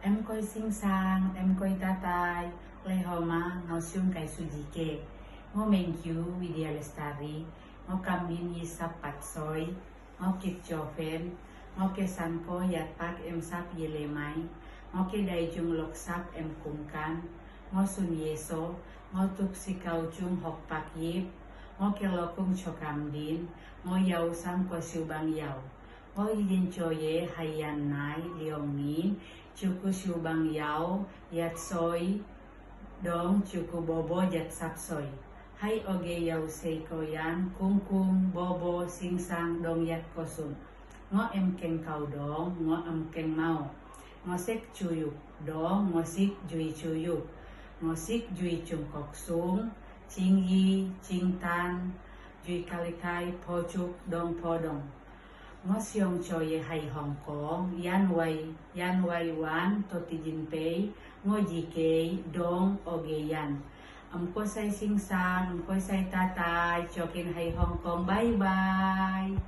Em koy sing sang, em koy tatay, lehoma ngau siung kai sujike. Ngo menkyu Widya Lestari, ngo kamin yisap patsoy, ngo kit joven, ngo ke sanko yat pak em sap yelemai, ngo ke daijung lok sap em kungkan, ngo sun yeso, ngo tuk sikau jung hok pak yip, ngo ke lokung chokam din, ngo yau sam ko siubang yau. Ngo yin choye hayan nai liong nin, chuku siubang yau, yat soy, dong chuku bobo yat sap soy. Hai oge yau sei koyan, kung bobo singsang dong yat kosum. Ngo em keng kau dong, ngo em keng mau. Ngo sek cuyuk dong, ngo sik jui cuyuk. Ngo sik jui chung kok sung, ching yi, ching tan, jui kalikai pochuk dong podong. Ngo siong choye hai Hong Kong, yan wai wan to tijin pei, ngo jikei dong oge yan. Ko say sing sang, ko say tatay, chokin hai Hong Kong, bye bye.